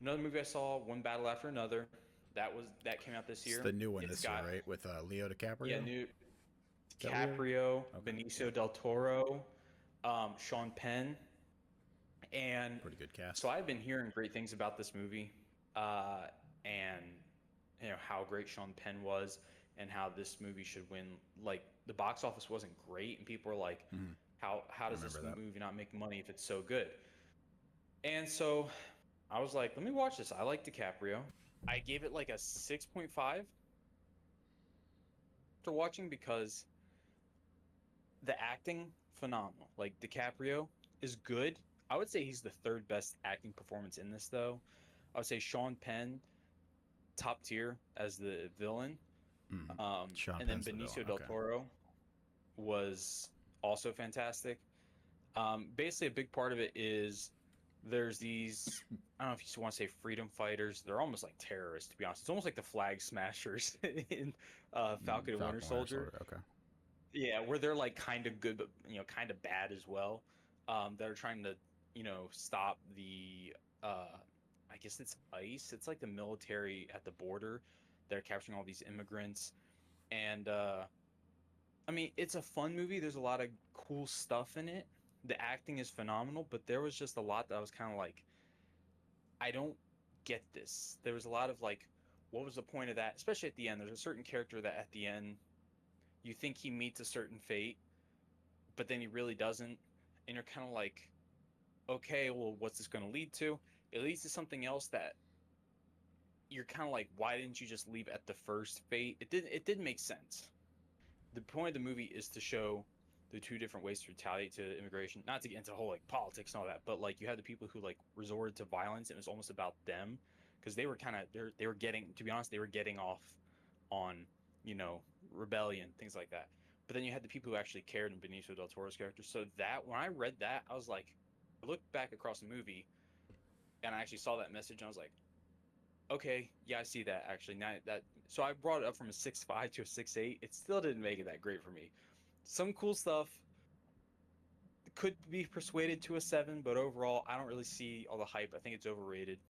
Another movie I saw, One Battle After Another. That came out this It's year. the new one It's this year, got right? With Leo yeah, DiCaprio. new Is that Leo? DiCaprio, Okay, yeah, Benicio del Toro, Sean Penn, and pretty good so cast. I've been hearing great things about this movie, and how great Sean Penn was, and how this movie should win. Like the box office wasn't great, and people were like, "How I does remember this that. movie not make money if it's so good?" And so I was like, "Let me watch this." I like DiCaprio. I gave it like a 6.5 after watching because the acting phenomenal. Like DiCaprio is good. I would say he's the third best acting performance in this though. I would say Sean Penn top tier as the villain. Sean And then Penn's the villain. Benicio del Okay. Toro was also fantastic. Basically a big part of it is there's these, I don't know if you want to say freedom fighters. They're almost like terrorists, to be honest. It's almost like the flag smashers in Falcon and Winter Falcon Winter Soldier. Soldier. Okay. Yeah, where they're like kind of good, but kind of bad as well. That are trying to, stop the I guess it's ICE. It's like the military at the border. They're capturing all these immigrants. And I mean, it's a fun movie. There's a lot of cool stuff in it. The acting is phenomenal, but there was just a lot that I was kind of like, I don't get this. There was a lot of like, what was the point of that? Especially at the end. There's a certain character that at the end you think he meets a certain fate, but then he really doesn't. And you're kind of like, okay, well, what's this going to lead to? It leads to something else that you're kind of like, why didn't you just leave at the first fate? It didn't make sense. The point of the movie is to show the two different ways to retaliate to immigration, not to get into the whole like politics and all that, but like you had the people who like resorted to violence and it was almost about them because they were kind of they were getting, to be honest, they were getting off on, rebellion, things like that. But then you had the people who actually cared in Benicio del Toro's character. So that when I read that, I was like, I looked back across the movie and I actually saw that message and I was like, okay, yeah, I see that actually. Now that so I brought it up from a 6.5 to a 6.8. It still didn't make it that great for me. Some cool stuff could be persuaded to a 7, but overall, I don't really see all the hype. I think it's overrated.